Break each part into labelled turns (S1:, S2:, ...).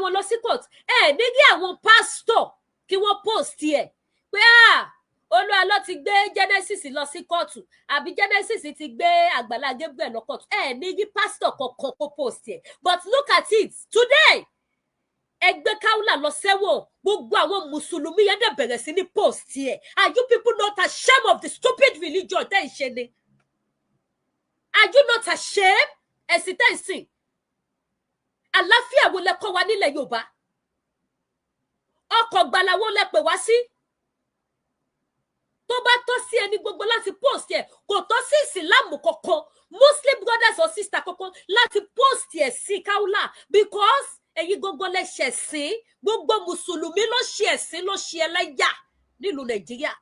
S1: wọn lọ sí court ẹ ní kí àwọn pastor kí wọ́n post ẹ̀ pé Olúwa ló ti gbé Genesis lọ sí kóòtù àbí Genesis ti gbé Àgbàlá Gabriel lọ kóòtù ẹ ní kí pastor kankan kó post ẹ̀ but look at it today ẹgbẹ́ Kaula lọ sẹ́wọ̀n gbogbo àwọn mùsùlùmí yẹn dẹ̀ bẹ̀rẹ̀ sí ní post ẹ̀ are you people not ashamed of the stupid religion tẹ́ ì ṣe ni are you not ashamed ẹ̀sìn tẹ́ ì sìn àlàáfíà wo lẹ kọ́ wa nílẹ̀ Yorùbá ọkọ̀ gbàlà wo lẹ pè wá sí tó bá tọ́ sí ẹni gbogbo láti post ẹ̀ kò tọ́ sí ìsìlámù kankan Muslim brothers or sisters kankan láti post ẹ̀ sí Kaula because ẹ̀yin gbogbo lẹ ṣẹ̀sìn gbogbo mùsùlùmí ló ṣe ẹ̀sìn ló ṣe ẹlẹ́yà nílùú Nàìjíríà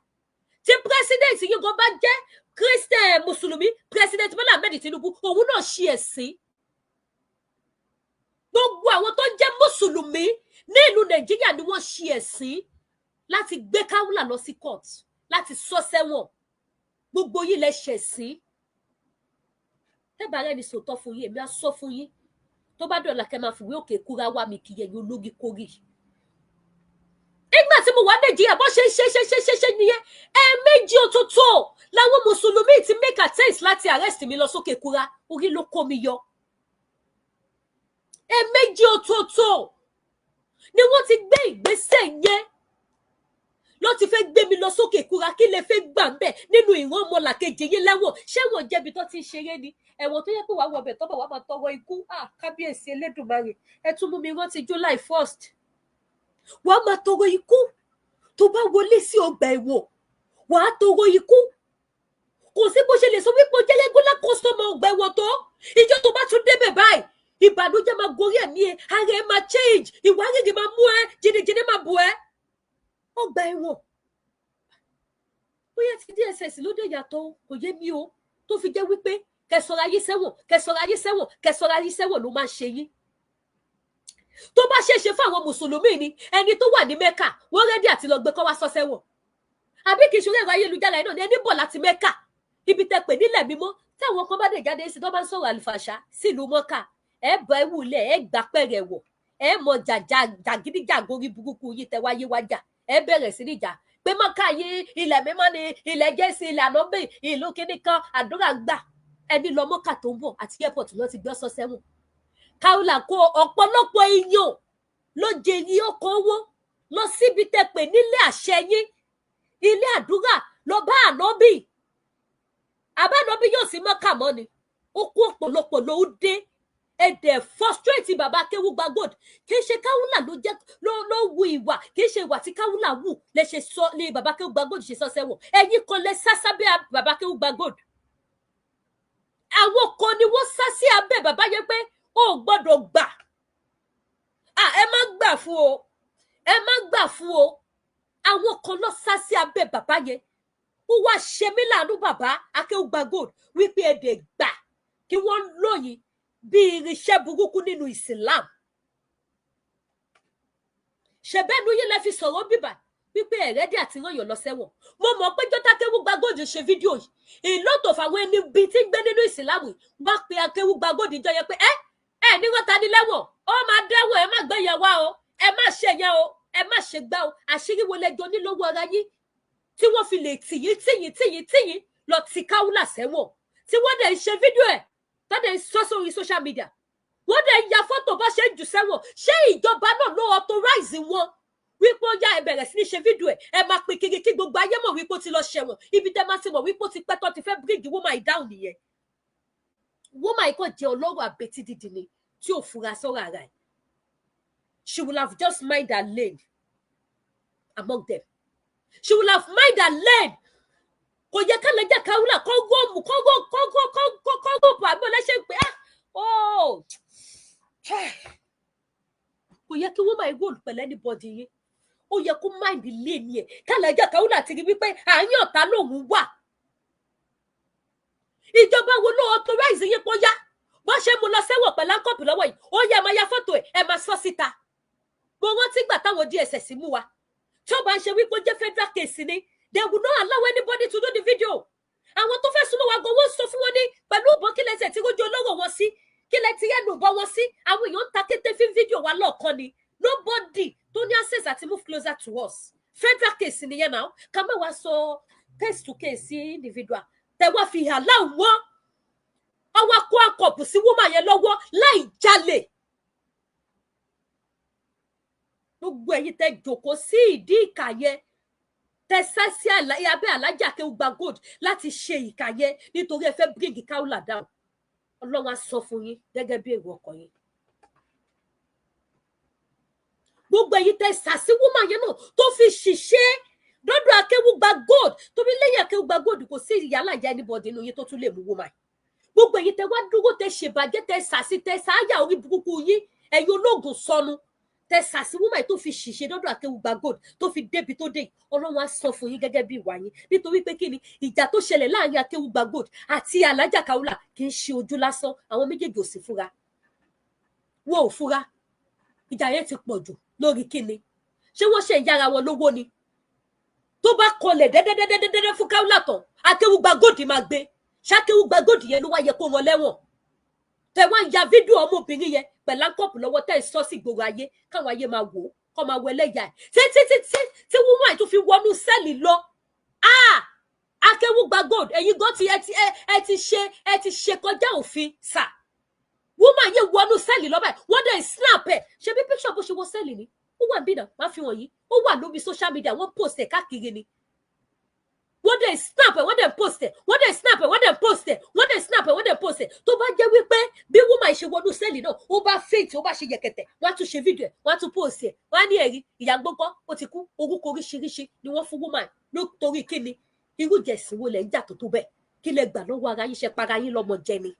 S1: tí president yìí gan bá jẹ́ Christian mùsùlùmí president Bola Ahmed Tinubu òun náà ṣe ẹ̀sìn gbogbo àwọn tó jẹ́ mùsùlùmí ní ìlú Nàìjíríà ni wọ́n ṣe ẹ̀sìn láti gbé Kaula lọ sí court láti sọ sẹ́wọ̀n gbogbo yìí lẹ ṣẹ̀sìn tẹ́bàárẹ̀ ni sòótọ́ fún yín èmi á sọ fún yín tó bá dọ̀la kẹ́ máa fìwé òkè kúra wá mi kì í yẹn ológi kórì nígbà tí mo wà Nàìjíríà bó ṣe nìyẹn ẹ̀ẹ̀mejì òtútù làwọn mùsùlùmí ti make attempt láti arrest mi lọ sókè kúra orí ló kó mi yọ ẹ̀ẹ̀mejì òtútù ni wọ́n ti gbé ìgbésẹ̀ yẹn ló ti fẹ́ gbé mi lọ sókè kúra kí lè fẹ́ gbà ń bẹ̀ nínú ìran ọmọlàkejì yín lẹ́wọ̀n ṣé wọ́n jẹ́bi tó ti ń ṣeré ni ẹ̀wọ̀n tó yẹ pé wàá wọbẹ̀ tọ́bọ̀ wàá máa tọrọ ikú kábíyèsí Elédùmarè ẹ tún mú mi rántí July 1st wàá máa tọrọ ikú tó bá wọlé sí ọgbà ẹ̀wọ̀n wàá tọrọ ikú kò sí bó ṣe lè sọ wípé ó jẹ́ regular customer ọgbà ẹ̀wọ̀n tó ìjọ tó bá tún débẹ̀ báyìí ìbànújẹ́ máa gorí ẹ̀mí ẹ ara ẹ máa change ìwà rírì máa mú ẹ jìnnìjìnnì máa bù ẹ ọgbà ẹ̀wọ̀n bóyá ti DSS ló dé yàtọ̀ kò yé mi o tó fi jẹ́ wípé kẹsọra yìí sẹ́wọ̀n ló máa ń ṣe yín tó bá ṣeéṣe fún àwọn mùsùlùmí ni ẹni tó wà ní Mẹ́kà wọ́n rẹ́dí àti lọ gbé kọ́ wá sọ sẹ́wọ̀n àbí kì í ṣe ẹ̀rọ ayélujára yìí náà ni ẹni bọ̀ láti Mẹ́kà ibi tẹ́ pè nílẹ̀ mímọ́ táwọn kan bá dé jáde sí tó bá ń sọ̀rọ̀ àlùfàṣà sílùú Mọ́kà ẹ bọ ẹ wulẹ̀ ẹ gbà pẹ̀rẹ̀ wọ̀ ẹ mọ jàgídíjàgorí burúkú yìí tẹ wáyé wájà ẹ bẹ̀rẹ̀ sí níjà pé Mọ́kà yìí ilẹ̀ mímọ́ ni ilẹ̀ Jésù ilẹ̀ ànábì ìlú kíní kan àdúrà gbà ẹni lọ Mọ́kà tó ń bọ̀ àti airport ló ti gbé sọ sẹ́wọ̀n Kaula kó ọ̀pọ̀lọpọ̀ èèyàn ló jèrè ọkọ̀ owó lọ síbi tẹ pé nílé àṣẹ yín ilé àdúrà lọ bá ànábì àbánábì yóò sí Mọ́kà mọ́ ni ó kó ọ̀pọ̀lọpọ̀ ló dé ẹ̀dẹ̀ frustrate bàbá Akéwùgbà Gold kì í ṣe Kaula ló jẹ́ ló wu ìwà kì í ṣe ìwà tí Kaula wù lè ṣe sọ ní bàbá Akéwùgbà Gold ṣe sọ sẹ́wọ̀n ẹ̀yin kan lẹ sá sábẹ́ bàbá Akéwùgbà Gold àwọn kan ni wọ́n sá sí abẹ́ bàbá yẹn pé ó gbọ́dọ̀ gbà ẹ má gbà fún o àwọn kan lọ sá sí abẹ́ bàbá yẹn ó wá ṣe mí láàánú bàbá Akéwùgbà Gold wípé ẹ̀dẹ̀ gbà kí wọ́n lóyìn bí irinṣẹ́ burúkú nínú Islam ṣẹ̀bẹ́nu yín lẹ fi sọ̀rọ̀ bíbà wípé ẹ̀rẹ́dì àti rányàn lọ sẹ́wọ̀n mo mọ̀ pé jọ́tà Akéwùgbà Gold ṣe fídíò yìí ìlọ́tọ̀ fáwọn ẹni bíi tí ń gbé nínú Islam wá pé Akéwùgbà Gold jọ yẹ pé ẹ ní wọ́n ta ní lẹ́wọ̀n ó máa dẹ́wọ̀n ẹ má gbé yẹn wá o ẹ má ṣe yẹn o ẹ má ṣe gbá o àṣírí wo lẹjọ nílówó ara yín tí wọ́n fi lè tìyín lọ ti Kaula sẹ́wọ̀n tí wọ́n dẹ̀ ń ṣe fídíò ẹ̀ tó dẹ̀ ń sọ sórí social media wọ́n dẹ̀ ń ya fọ́tò bá ṣe ń jù sẹ́wọ̀n ṣé ìjọba náà ló authorize wọn wípé ó yá ẹ bẹ̀rẹ̀ sí ní ṣe fídíò ẹ máa pín kiri kí gbogbo ayé mọ̀ wípé ó ti lọ ṣẹ̀wọ̀n ibi tẹ́ máa ti mọ̀ wípé ó ti pẹ́ tó ti fẹ́ bring woman down nìyẹn woman kò jẹ́ ọlọ́rọ̀ àbètí dídì ni tí ò fura sọ́rọ̀ ara ẹ̀ she will have just mind her lane among them she will have mind her lane kò yẹ ká lẹ́jà Kaula kọ́gọ́ọ̀mù àbí ọlẹ́ṣẹ̀ pé kò yẹ kí woman gold pẹ̀lẹ́ anybody yín ó yẹ kó mind lane yẹn ká lẹ́jà Kaula ti rí wípé àárín ọ̀tá lòun wà ìjọba wo ló authorize yín kó yá wọ́n ṣe mú lọ sẹ́wọ̀n pẹ̀lú àkọ́pù lọ́wọ́ yìí ó yẹ máa ya fọ́tò ẹ̀ máa sọ síta mo rántí gbà táwọn DSS mú wa tí ó bá ń ṣe wípé ó jẹ́ federal case ni they will not allow anybody to do the video àwọn tó fẹ́ súnmọ́ wa gan wọ́n sọ fún wọn ní pẹ̀lú ìbọn kílẹ̀ tẹ̀ tí rójú olóró wọn sí kílẹ̀ tí yẹn nù bọ́ wọn sí àwọn èèyàn ń ta kété fí fídíò wa lọ́ọ̀kan ni nobody tó ní access àti move closer to us federal case nìyẹn náà ká má wá sọ case to case individual tẹ wá fi hàn láwọn ọwọ́ kó àkọ́pù sí woman yẹn lọ́wọ́ láì jalè gbogbo ẹ̀yin tẹ jókòó sí ìdí ìkà yẹn tẹ sá sí abẹ́ Alhaji Akeugba Gold láti ṣe ìkà yẹn nítorí ẹ fẹ́ bring Kaula down Ọlọ́run á sọ fún yín gẹ́gẹ́ bí èrò ọkàn yín gbogbo ẹ̀yin tẹ sá sí woman yẹn náà tó fi ṣiṣẹ́ lọ́dọ̀ Akeugba Gold torí lẹ́yìn Akeugba Gold kò sí ìyálà ìyá anybody nínú yín tó tún lè mú woman gbogbo ẹ̀yin tẹ wá dúró tẹ ṣèbàjẹ́ tẹ sá sí tẹ sáyà orí burúkú yín ẹ̀yin ológun sọnù tẹ sá sí woman tó fi ṣiṣẹ́ lọ́dọ̀ Akeugba Gold tó fi débi tó dé Ọlọ́run á sọ fún yín gẹ́gẹ́ bí ìwà yín nítorí pé kí ni ìjà tó ṣẹlẹ̀ láàrin Akeugba Gold àti Alhaja Kaula kì í ṣe ojú lásán àwọn méjèèjì ò sì fura wọn ò fura ìjà yẹn ti pọ̀ jù lórí kí ni ṣé wọ́n ṣe ìyára wọn lówó ni tó bá kọlẹ̀ dẹ́dẹ́dẹ́dẹ́dẹ́ fún Kaula tán Akeugba Gold máa gbé ṣ'Akeugba Gold yẹn ló wá yẹ kó wọn lẹ́wọ̀n tẹ wá ń ya fídíò ọmọbìnrin yẹn pẹ̀lú àkọ́pù lọ́wọ́ tẹ́ ẹ̀ sọ sí gbogbo ayé káwọn ayé máa wò ó kọ́ máa wọ ẹlẹ́yà ẹ̀ tí wúmọ̀ ẹ̀ tó fi wọnú sẹ́ẹ̀lì lọ Akeugba Gold ẹ̀yin gan ẹ ti ṣe kọjá òfin sà wúmọ̀ yẹn wọnú sẹ́ẹ̀lì lọ́bẹ̀ wọ́n dẹ̀ snap ẹ̀ ṣe bí píṣọ̀ bó ṣe wọ sẹ́ẹ̀lì ni ó wà bí náà máa fi wọ̀nyí ó wà lórí social media wọ́n post ẹ̀ káàkiri ni wọ́n dẹ̀ snap ẹ̀ wọ́n dẹ̀ post ẹ̀ wọ́n dẹ̀ snap ẹ̀ wọ́n dẹ̀ post ẹ̀ wọ́n dẹ̀ snap ẹ̀ wọ́n dẹ̀ post ẹ̀ tó bá jẹ́ wípé bí woman ṣe wọnú sẹ́ẹ̀lì náà ó bá faint ó bá ṣe yẹ̀kẹ̀tẹ̀ wọ́n á tún ṣe fídíò ẹ̀ wọ́n á tún post ẹ̀ wọ́n á ní ẹ̀rí ìyá gbọ́ngọ́ ó ti kú orúkọ oríṣiríṣi ni wọ́n fún woman nítorí kíni irú jẹ̀sìn wo lẹ̀ ń jà tó tó bẹ́ẹ̀ kí lẹ gbà lọ́wọ́ ara yín ṣe para yín lọ́mọ jẹ ni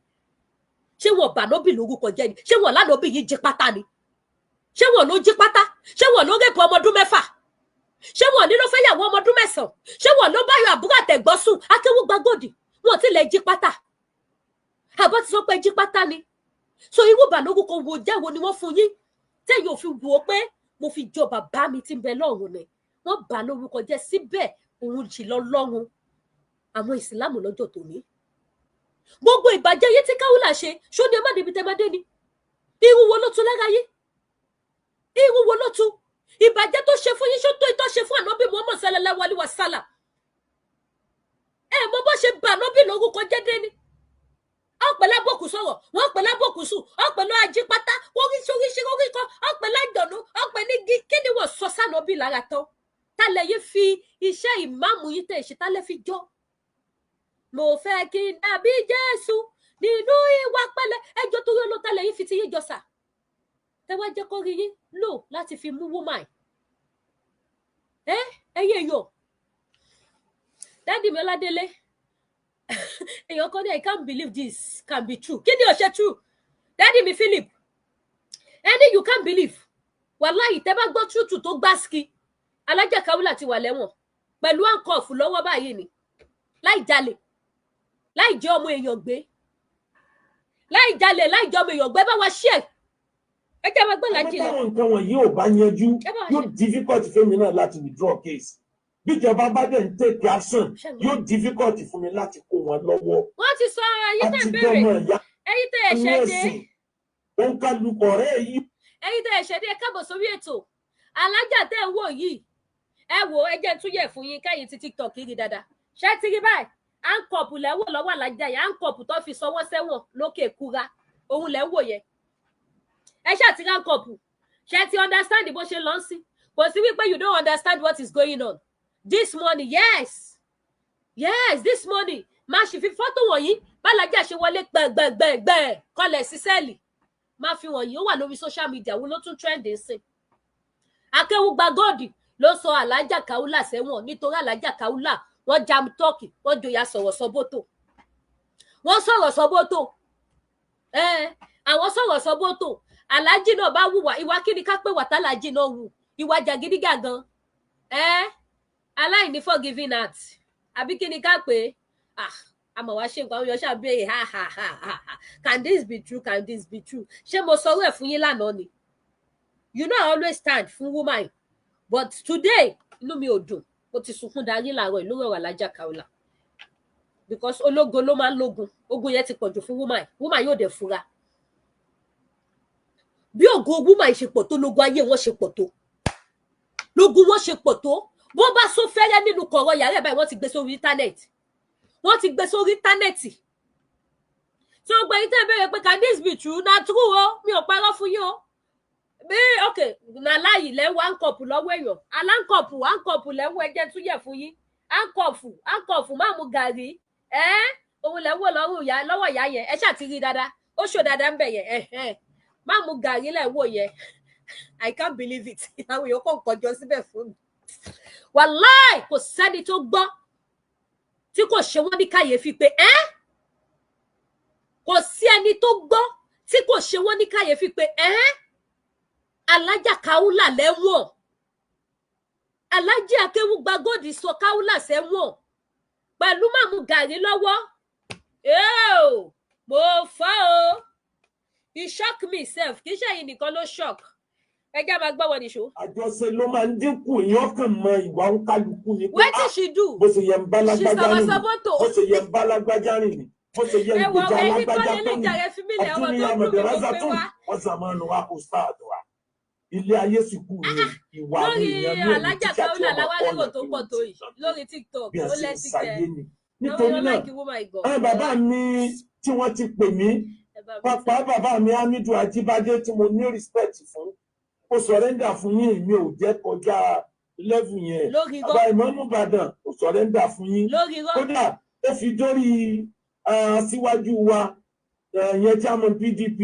S1: ṣé wọn bà nóbì lórúkọ jẹ ni ṣé wọn lánàbì yìí jí pátá ni ṣé wọn ló jí pátá ṣé wọn ló rẹ́pọ̀ ọmọ ọdún mẹ́fà ṣé wọn ní ló fẹ́ yàwó ọmọ ọdún mẹ́sàn-án ṣé wọn ló báyọ̀ àbúrò àtẹ̀gbọ́n sùn Akeugba Gold wọn ti lè jí pátá àbọ̀ ti sọ pé jí pátá ni so irú ìbànújẹ́ wo jẹ́ wo ni wọ́n fún yín tẹ́yìn òfin wò ó pé mo fi jọ bàbá mi tí ń bẹ lọ́run ni wọ́n bà lórúkọ jẹ́ síbẹ̀ òun jì lọ lọ́run àwọn ìsìlámù lọ́jọ́ tòní gbogbo ìbàjẹ́ yìí tí Kaula ṣe ṣóni ẹ má débi tẹ́ má dé ni irú wo ló tún lára yín irú wo ló tún ìbàjẹ́ tó ṣe fún yín ṣó tó ìtọ́ ṣe fún ànábì Muhammad sallallahu alaihi wasallam ẹ mọ bó ṣe bà ànábì lórúkọ jẹ́ dé ni ọ̀pẹ̀ lábòkù sọ̀rọ̀ wọ́n pẹ̀ lábòkù sùn ọ̀pẹ̀ lọ́ ajípátá oríṣiríṣi oríkọ ọ̀pẹ̀ lájọ̀nù ọ̀pẹ̀ nígi kí ni wọ́n sọ sànábì lára tán tálẹ̀ yìí fi iṣẹ́ ìmáàmù yìí tẹ̀ ṣe tálẹ̀ fi jọ́ mo fẹ́ kí n dàbí Jésù nínú ìwà pẹ̀lẹ́ ẹjọ́ torí olótálẹ̀ yìí fi ti yín jọ sà tẹ wá jẹ́ kó rí yín lò láti fi mú woman ẹyẹ èèyàn Daddy mi Ọládélé èèyàn kan ní I can't believe this can be true kí ni ó ṣe true Daddy mi Philip ẹni you can't believe wàláhì tẹ bá gbọ́ tútù tó gbáski Alhaja Kaula ti wà lẹ́wọ̀n pẹ̀lú àǹkọ̀ọ̀fù lọ́wọ́ báyìí ni láì jalè láì jẹ́ ọmọ èèyàn gbé láì jalè láì jẹ́ ọmọ èèyàn gbé bá wa ṣe ẹ jẹ́ máa gbọ́ lájí lọ.
S2: àwọn nǹkan wọ̀nyí ò bá yanjú yóò difficult fún mi náà láti withdraw case bíjọba bá dẹ̀ ń take action yóò difficult fún mi láti kó wọn lọ́wọ́.
S1: wọ́n ti sọ ẹ̀yin tẹ́ bẹ̀rẹ̀ ẹ̀yin tẹ́ ẹ̀ṣẹ̀ dé
S2: òun kálukọ rẹ̀ yìí.
S1: ẹ̀yin tẹ́ ẹ̀ṣẹ̀ dé ẹ káàbọ̀ sórí ètò alájà tẹ́ ń wò yìí ẹ wò ẹ jẹ́ tún yẹ̀ fún yín káyìn ti TikTok kiri dáadáa ṣé ti rí báyìí àǹkọ̀pù lẹ́wọ̀ lọ́wọ́ alájà yẹn àǹkọ̀pù tó fi sọwọ́ sẹ́wọ̀n lókè kúra òun lẹ́ ń wò yẹn ẹ ṣáà ti ránkọ̀pù ṣe ti understand bó ṣe lọ sí kò sí wípé you don't understand what is going on this morning yes this morning máa ṣì fi fọ́tò wọ̀nyí bálájà ṣe wọlé gbẹ̀gbẹ̀gbẹ̀ kọlẹ̀ sí sẹ́ẹ̀lì máa fi wọ̀nyí ó wà lórí social media wo ló tún trend sí Akeugba Gold ló sọ Alhaja Kaula sẹ́wọ̀n nítorí Alhaja Kaula wọ́n jam tọ́kì wọ́n joyà sọ̀rọ̀ sọ́bótò wọ́n sọ̀rọ̀ sọ́bótò àwọn sọ̀rọ̀ sọ́bótò aláàjì náà bá wùwà ìwà kíni ká pé wàtálàjì náà wù ìwà jàgídígàgan aláìní forgiving heart àbí kíni ká pé àmọ́ wá ṣe nǹkan àwọn èèyàn ṣàbẹ̀rẹ̀ can this be true can this be true ṣé mo sọ ẹ̀ fún yín lánàá ni you know I always stand fún woman but today inú mi ò dùn mo ti sunkún darí làárọ̀ ìlú rẹ̀ wà Alhaja Kaula because ológun ló máa ń lógun ogun yẹn ti pọ̀jù fún woman yóò dẹ̀ fura bí ògo woman ṣe pọ̀ tó lógun ayé wọn ṣe pọ̀ tó lógun wọn ṣe pọ̀ tó bó bá sún fẹ́rẹ́ nínú kọ̀rọ̀ yàrá ẹ̀ báyìí wọ́n ti gbé sórí íńtánẹ́ẹ̀tì tí wọ́n gbé yín tẹ́ bẹ̀rẹ̀ pé can this be true na true o mi ò parọ́ fún yín o bí okay na láyìí lẹ́wọ̀ áńkọ̀pù lọ́wọ́ èèyàn aláńkọ̀pù lẹ́wọ̀ ẹjẹ́ tún yẹ̀ fún yín áńkọ̀pù má mu gàrí òun lẹ́wọ̀ lọ́wọ́ ìyá yẹn ẹ ṣáà ti rí dáadáa ó ṣò dáadáa ń bẹ̀ yẹn má mu gàrí lẹ́wọ̀ yẹn I can't believe it àwọn èèyàn kò kọjọ síbẹ̀ fún mi wàláì kò sẹ́ni tó gbọ́ tí kò ṣe wọ́n ní kàyéfì pé kò sí ẹni tó gbọ́ tí kò ṣe wọ́n ní kàyéfì pé Alájà Kaula lẹ́wọ̀n Alájà Akéwùgbà Gold sọ Kaula sẹ́wọ̀n pẹ̀lú màmú gàrí lọ́wọ́ mo fọ́ o he shock me sef kì í ṣe èyí nìkan ló shock ẹjẹ máa gbọ́ wọn níṣó. Àjọṣe ló máa ń dínkù èèyàn kan mọ ìwà ń kálukú ni. Wetin she do? Bó ṣe yẹ ń bá lágbájá rìn ni bó ṣe yẹ ń bá lágbájá rìn ni bó ṣe yẹ ń gbèjà lágbájá tó ní àtúnyẹ àmọ̀dẹ̀rázà tó wọ́n sàmọ́nù wa kò sáàdù wa. Ilé ayé sì kú ní ìwà àwọn èèyàn ní òní tíṣà tí wọ́n kọ́ lórí TikTok bí a ṣe ń ṣàyé ni. Nítorí náà àwọn bàbá mi tí wọ́n ti pè mí pàpà bàbá mi Hamidu Ajíbádé tí mo ní respect fún ó sọ̀rẹ́ndà fún yín mi ò jẹ́ kọjá level yẹn bàbá Ìmáàmù Ìbàdàn ó sọ̀rẹ́ndà fún yín kódà ó fi dórí síwájú wa yẹn chairman PDP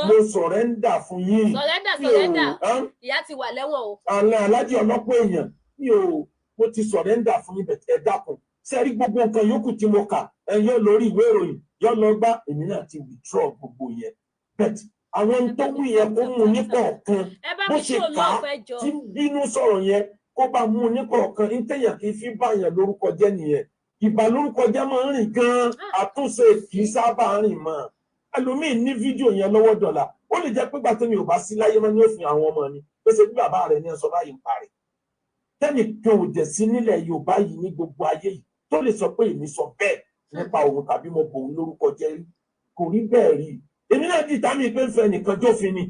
S1: mo sọ̀rẹ́ndà fún yín sọ̀rẹ́ndà ìyá ti wà lẹ́wọ̀n o aláàjì ọlọ́pọ̀ èèyàn mo ti sọ̀rẹ́ndà fún yín bẹ̀tẹ̀ dákun sẹ́rí gbogbo nǹkan yòókù tí mo kà yóò lórí ìwé ìròyìn yóò lọ gbá èmi náà ti withdraw gbogbo yẹn bẹ́ẹ̀ àwọn tó wí yẹn kó mú ní kọ̀ọ̀kan bó ṣe kà á tí bínú sọ̀rọ̀ yẹn kó bá mú ní kọ̀ọ̀kan ní tẹ̀yàn kì í fi báyàn lórúkọ jẹ́ nìyẹn ìbà lórúkọ jẹ́ máa ń rìn gan-an àtúnṣe kì í sábà rìn mọ́ ẹlòmíì ní fídíò yẹn lọ́wọ́ dọ̀là ó lè jẹ́ pé gbà tẹ́mi ò bá sí láyé mọ́ ní òfin àwọn ọmọ mi pèsè bí bàbá rẹ̀ ní ẹ̀sọ́ báyìí ń parí tẹ́nì kan ò dẹ̀ sí nílẹ̀ Yorùbá yìí ní gbogbo ayé yìí tó lè sọ pé èmi sọ bẹ́ẹ̀ nípa òun tàbí mo bò ń lórúkọ jẹ́ rí kò rí bẹ́ẹ̀ rí èmi náà dìtà mí pé ń fẹ́ nìkan jófin ni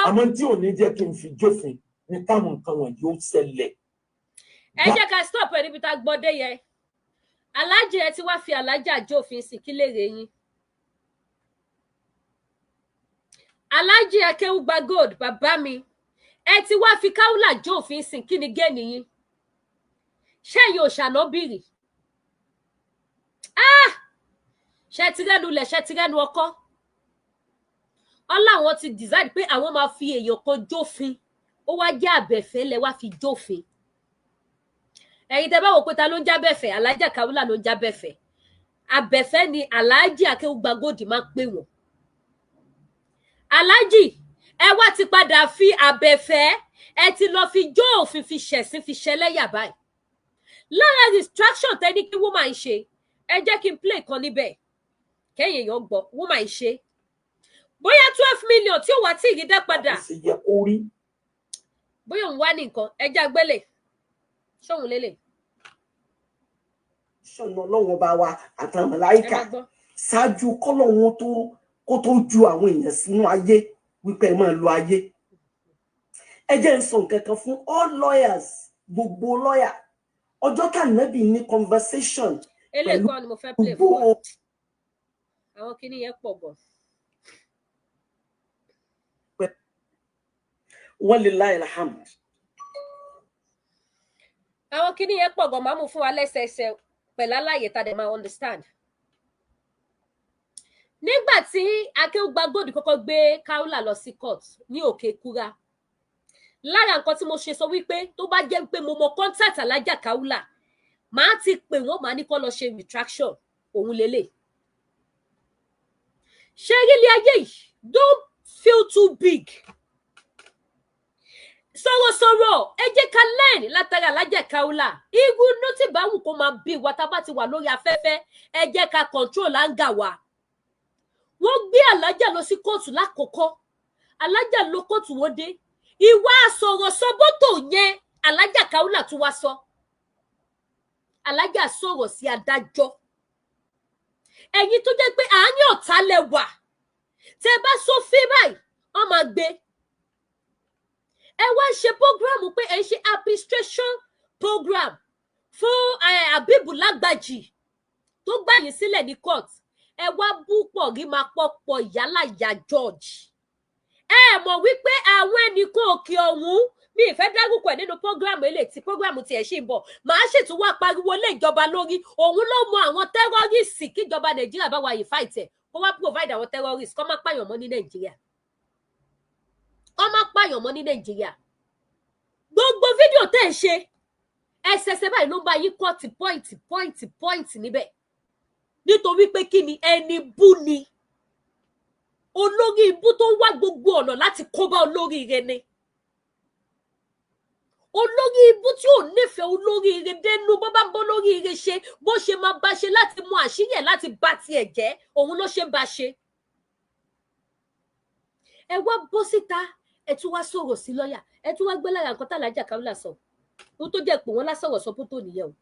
S1: àmọ́ tí ò ní jẹ́ kí n fi jófin ní káwọn nǹkan wọ̀nyí ó ṣẹlẹ̀. ẹ jẹ́ ká stop ẹ níbi tá a gbọ́ dé yẹn alájẹ ẹ ti wá fi alájà jófin sí kí lè rè yín alájẹ Akéwùgbà Gold bàbá mi ẹ ti wá fi Kaula jófin sí kí ni gẹ́ẹ̀nì yín ṣẹ́yìn òṣànábìrì ṣe ti rẹ́nu lẹ̀ ṣe ti rẹ́nu ọkọ́ ọláwọn ti decide pé àwọn máa fi èèyàn kan jófin ó wá jẹ́ àbẹ̀fẹ́ lẹ wá fi jófin ẹ̀yin tẹ́ bá wò pé ta ló ń jábẹ̀fẹ́ Alájà Kaula ló ń jábẹ̀fẹ́ àbẹ̀fẹ́ ni Aláàjì Akéwùgbà Gold máa pè wọ́n aláàjì ẹ wá ti padà fi àbẹ̀fẹ́ ẹ ti lọ fi jó òfin fi ṣẹ̀sín fi ṣẹlẹ́yà báyìí lára distraction tẹ́ ní kí woman ń ṣe ẹ jẹ́ kí n play kan níbẹ̀ kẹ́yìn èèyàn gbọ́ woman ń ṣe bóyá 12 million tí ó wá tí ìrí dá padà bóyá òun wá ní nǹkan ẹjẹ agbélé ṣóhun lélẹ̀.
S3: ṣọ̀nà ọlọ́run ọba wa àtàwọn màláíkà ṣáájú kọ́lọ́run kó tó ju àwọn èèyàn sínú ayé wípé ẹ máa lo ayé. ẹ jẹ́ ń sọ nǹkan kan fún all lawyers gbogbo lọ́yà ọjọ́ kànáàbì ní conversation
S1: pẹ̀lú gbogbo àwọn kìíní yẹn pọ̀ gan.
S3: Walillahi alhamd.
S1: Àwọn kìíní yẹn pọ̀ gan máa mú fún wa lẹ́sẹẹsẹ pẹ̀lú àlàyé tá a dẹ̀ máa understand. Nígbà tí Akéwùgbà Gold kọ́kọ́ gbé Kaula lọ sí court ní Òkè Kúrà lára nǹkan tí mo ṣe sọ wípé tó bá jẹ́ pé mo mọ contact Alájà Kaula màá ti pè wọ́n màá ní kó lọ ṣe retraction òun lélẹ̀. Ṣé ilé ayé yìí don't feel too big. Sọ̀rọ̀sọ̀rọ̀ ẹ jẹ́ ká learn látara Alájà Kaula irú inú tí bá wù kó máa bí wa tá bá ti wà lórí afẹ́fẹ́ ẹ jẹ́ ká control anger wa. Wọ́n gbé Alájà lọ sí kóòtù lákòókò Alájà lọ kóòtù wọ́n dé ìwà sọ̀rọ̀sọ̀bọ́tò yẹn Alájà Kaula tún wá sọ Alájà sọ̀rọ̀ sí adájọ́ ẹ̀yin tó jẹ́ pé àárín ọ̀tá lẹ wà tẹ́ bá sọ fẹ́ báyìí wọ́n máa gbé ẹ wá ṣe program pé ẹ ṣe administration program fún Abibu Lagbaji tó gbà yín sílẹ̀ ní court ẹ wá bú pọ̀ rí máa pọ̀pọ̀ ìyálàyà George ẹ mọ̀ wípé àwọn ẹnìkan òkè ọ̀hún mi ìfẹ́ dárúkọ ẹ̀ nínú prógrámù eléyìí tí prógrámù tiẹ̀ ṣì ń bọ̀ màá sì tún wá pariwo lé ìjọba lórí òun ló mọ àwọn tẹ́rọ́rìsì kíjọba Nàìjíríà bá wa yìí fáìtẹ̀ kó wá provide àwọn tẹ́rọ́rìsì kó má pààyàn mọ́ ní Nàìjíríà kó má pààyàn mọ́ ní Nàìjíríà gbogbo fídíò tẹ́ ẹ ṣe ẹsẹsẹ báyìí ló ń bá yín kọ́ọ̀tì pọ́ìntì níbẹ̀ nítorí pé kí ni ẹni bú ni olórí ibú tó wá gbogbo ọ̀nà láti kó bá olóríire ni olórí ibú tí ò nífẹ̀ẹ́ olóríire dénú bó bá ń bọ́ olóríire ṣe bó ṣe máa bá ṣe láti mú àṣírí ẹ̀ láti bá tiẹ̀ jẹ́ òun ló ṣe ń bá ṣe. ẹ wá bọ́ síta ẹ tún wá sọ̀rọ̀ sí lọ́ọ̀yà ẹ tún wá gbé lára nǹkan tàlájà Kaola sọ ohun tó jẹ́ pé wọ́n lásọ̀rọ̀ sọ fótó nìyẹn o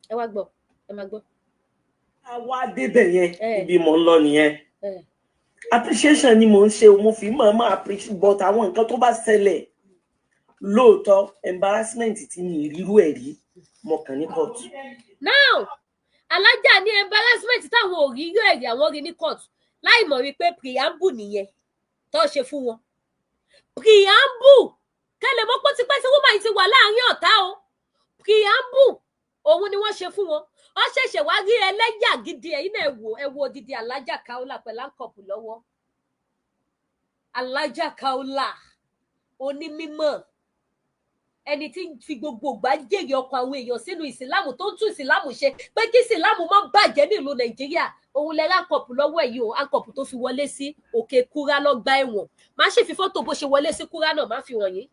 S1: ẹ wá gbọ́ ẹ máa gbọ́.
S3: àwa débẹ̀ yẹn ibi mò ń lọ nìyẹn appreciation ni mò ń ṣe mo fi máa appreciate but àwọn nǹkan tó bá ṣẹlẹ̀ lóòótọ́ embarrassment tí mi ìrírú ẹ̀ rí mo kàn ní court.
S1: now alájà ní embarrassment táwọn ò rí irú ẹ̀ rí àwọn rí ní court láì mọ̀ wípé preamble nìyẹn tó ṣe fún wọn preamble kẹlẹ̀ mọ́ pọ́ tipẹ́ tí woman yìí ti wà láàrin ọ̀tá o preamble òun ni wọ́n ṣe fún wọn wọ́n ṣẹ̀ṣẹ̀ wá rí ẹlẹ́yà gidi ẹ̀yin náà ẹ wo odidi alájà Kaola pẹ̀lú àǹkọ̀pù lọ́wọ́ alájà Kaola onímímọ̀ ẹni tí ń fi gbogbo ìgbà jèrè ọkàn àwọn èèyàn sínú ìsìlámù tó ń tún ìsìlámù ṣe pé kí ìsìlámù má bàjẹ́ nílùú Nàìjíríà òun lẹ àǹkọ̀pù lọ́wọ́ ẹ̀ yìí o àǹkọ̀pù tó fi wọlé sí òkè kúrá lọ́gbà ẹ̀wọ̀n má ṣe fi fọ́tò bó ṣe wọlé sí kúrá náà má fi hàn yín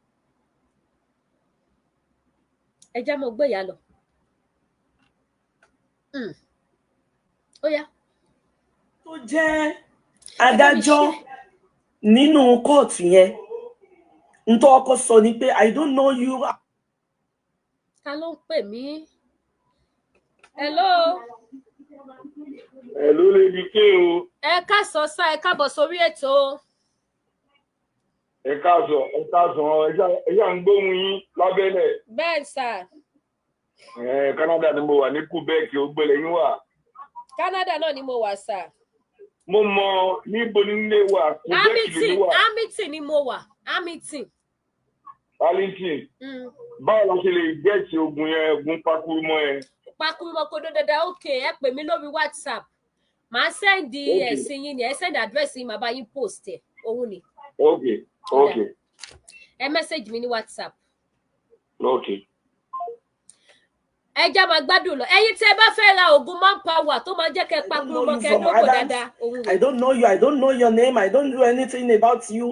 S1: ẹ já mọ́ gbé ìyá lọ. Ó yá.
S3: tó jẹ́ adájọ́ nínú kóòtù yẹn ntọ́ ọkọ sọ ni pé I don't know you.
S1: ta ló ń pè mí? hello.
S4: hello lady K o.
S1: ẹ káàsán sá ẹ káàbọ̀ sórí ètò.
S4: ẹ káàsán ẹ ṣáà ń gbóhùn yín lábẹ́lẹ̀.
S1: bẹ́ẹ̀ sà.
S4: Canada ni mo wà ní Quebec ó gbélé yín wà.
S1: Canada náà ni mo wà sà.
S4: mo mọ níbo nílé wà Quebec ló wà.
S1: Hamilton ni mo wà Hamilton.
S4: báwo la ṣe lè gẹ̀ẹ́sì ogun yẹn ogun pakurumọ yẹn.
S1: pakurumọ kò dó dandan ok ẹ pè mí lórí WhatsApp màá sẹ́ndì ẹ̀sìn yín ni ẹ sẹ́ndì àdírẹ́sì yín màá bá yín post ẹ̀ òun ni.
S4: ok
S1: ẹ mẹ́sẹ̀gì mi ní WhatsApp.
S4: ok.
S1: ẹ já máa gbádùn lọ ẹ̀yin tí ẹ bá fẹ́ ra oògùn manpower tó máa jẹ́ kẹ́ pakurumọ kẹ́ lóko dáadáa òun ni.
S3: I don't know you, I don't know your name, I don't know anything about you.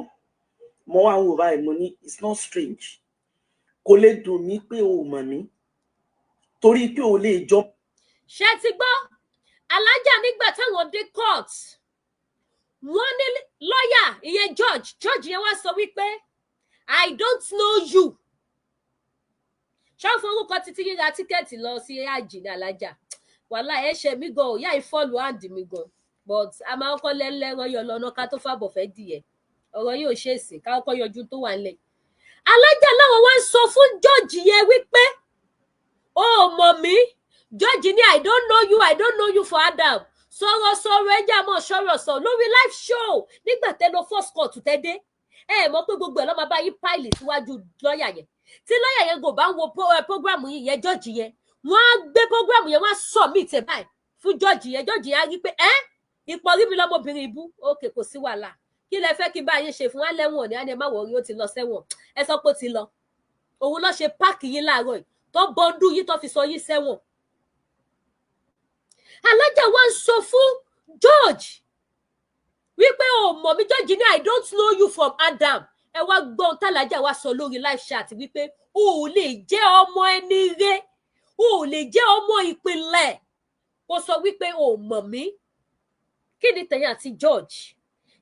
S3: mo wá wò báyìí mo ní it's not strange kò lè dùn mí pé o mọ̀ mí torí pé o lè jọ.
S1: ṣé ti gbọ́ alájà nígbà táwọn dé court wọ́n ní lọ́ọ̀yà ìyẹn George yẹn wá sọ wípé I don't know you ṣọ́ọ̀fù orúkọ títí ríra tíkẹ́ẹ̀tì lọ sí àjì ní alájà wàhálà ẹ ṣe mí gan òyà ìfọ́lù àǹdí mi gan but a máa ń kọ́ lẹ́lẹ́rán yọ lọ́nà ká tó fàbọ̀ fẹ́ dìyẹ ọ̀rọ̀ yóò ṣe èsì ká kọ́kọ́ yọjú tó wà nílẹ̀ alájà láwọn wá ń sọ fún George yẹn wípé ó mọ̀ mí George ní I don't know you for Adam sọ̀rọ̀ ẹja mọ̀ sọ̀rọ̀ sọ lórí live show nígbà tẹ́ lọ first court tẹ́ dé ẹ mọ̀ pé gbogbo ẹ̀ lọ́ máa bá yín páìlì síwájú lọ́ọ̀yà yẹn tí lọ́ọ̀yà yẹn kò bá ń wo programu yìí yẹn George yẹn wọ́n á gbé programu yẹn wọ́n á submit ẹ̀ báyìí fún George yẹn á rí pé ipò rí mi lọ́mọbìnrin ibú òkè kò sí wàhálà kí lẹ fẹ́ kí bá yín ṣe fún wa lẹ́wọ̀n ní ẹ má wọrí ó ti lọ sẹ́wọ̀n ẹ sọ pé ó ti lọ òun lọ ṣe páàkì yín láàárọ̀ yìí tó bọ́ndú yín tó fi sọ yín sẹ́wọ̀n alájà wa ń sọ fún George wípé o mọ̀ mí George ní I don't know you from Adam ẹ wá gbọ́n tálájà wa sọ lórí live chat wípé o ò lè jẹ́ ọmọ ẹni rẹ o ò lè jẹ́ ọmọ ìpínlẹ̀ kó sọ wípé o mọ̀ mí kí ni tẹ̀yìn àti George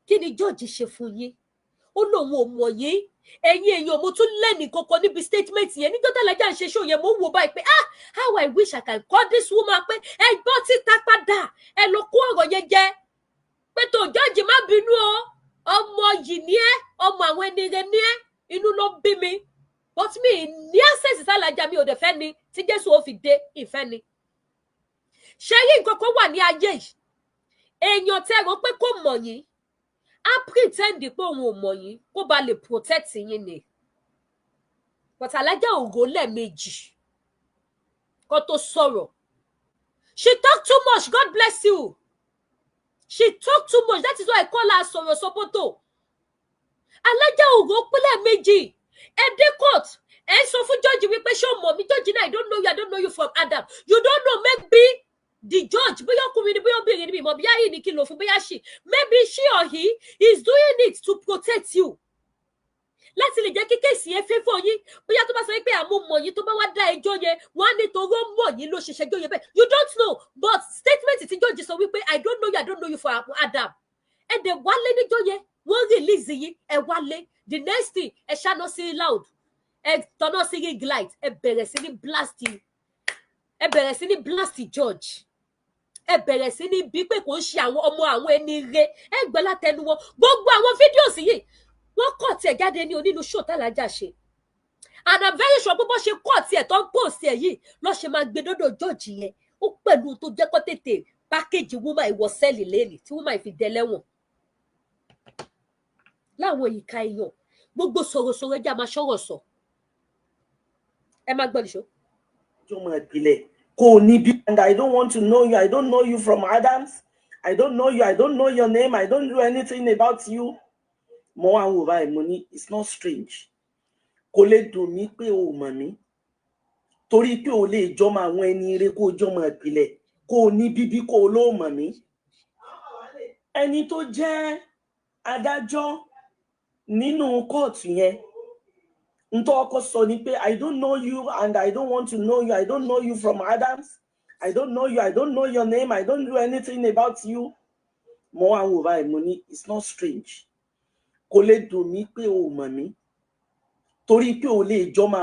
S1: kí ni George ṣe fún yín ó lóun ò mọ̀ yín ẹ̀yin èèyàn mo tún lẹ́nìí kankan níbi statement yẹn nígbà tálájà ń ṣe ṣó yẹn mo ń wo báyìí pé how I wish I can call this woman pé ẹ gbọ́ títa padà ẹ lọ kó ọ̀rọ̀ yẹn jẹ pé tó George má bínú o ọmọ yìí ní ẹ ọmọ àwọn ẹni rẹ ní ẹ inú ló bí mi but mi ní access sálájà mi ò dẹ̀ fẹ́ ni tí Jésù ó fi dé ìfẹ́ ni ṣé yí nǹkan kan wà ní ayé yìí èèyàn tẹ́ rò pé kò mọ̀ yín á pretend pé òun ò mọ̀ yín kó ba lè protect yín ni but Alájà Ògo lẹ́ẹ̀mejì kó tó sọ̀rọ̀ she talk too much God bless you she talk too much that is why I call her sọ̀rọ̀ sọ́pọ́tò Alájà Ògo pínlẹ̀ méjì ẹ dé court ẹ sọ fún judge wípé ṣé o mọ̀ mí judge náà I don't know you from Adam you don't know maybe the judge bóyá ọkùnrin ni bóyá obìnrin ni mọ̀ bóyá yìí ni kí ló fún bóyá she maybe she or he is doing it to protect you láti lè jẹ́ kí kéèsì yẹn favour yín bóyá tó bá sọ pé àmọ́ mọ̀ yín tó bá wá dá ẹjọ́ yẹn wọ́n á ní toró mọ̀ yín ló ṣe ṣẹjọ́ yẹn bẹ́ẹ̀ you don't know but statement tí judge sọ wípé I don't know you for Adam ẹ dẹ̀ wálé níjọ́ yẹn wọ́n release yín ẹ wálé the next thing ẹ ṣáná sí loud ẹ tọ́nà sí ring light ẹ bẹ̀rẹ̀ sí ní blast George ẹ bẹ̀rẹ̀ sí ní bí pé kò ń ṣe àwọn ọmọ àwọn ẹni rẹ ẹ gbẹ́ látẹnu wọn gbogbo àwọn fídíòs yìí wọ́n kọ̀ tiẹ̀ jáde ní onínú show t'Alájà ṣe and I'm very sure pé bó ṣe kọ̀ tiẹ̀ tó ń post ẹ̀ yìí lọ́ ṣe máa gbé dọ́dọ̀ George yẹn ó pẹ̀lú tó jẹ́ kó tètè pákéjì woman ìwọ sẹ́ẹ̀lì lẹ́nì tí woman fi dẹ lẹ́wọ̀n láwọn ìka èèyàn gbogbo sọ̀rọ̀sọ̀rọ̀ ẹja máa ṣọ̀rọ̀ sọ ẹ máa gbọ́ nìṣó.
S3: ọmọ ìpìlẹ̀ kò ní bí and I don't want to know you I don't know you from Adams I don't know you I don't know your name I don't know anything about you mo wá wò báyìí mo ní it's not strange kò lè dùn mí pé o mọ̀ mí torí pé o lè jọmọ àwọn ẹni eré kó jọmọ ìpìlẹ̀ kò ní bíbí kó ló mọ̀ mí ẹni tó jẹ́ adájọ́ nínú kóòtù yẹn ntọ́ ọkọ sọ ni pé I don't know you and I don't want to know you I don't know you from Adams I don't know you I don't know your name I don't know anything about you mo wá wò báyìí mo ní it's not strange kò lè dùn mí pé o mọ̀ mí torí pé o lè jọmọ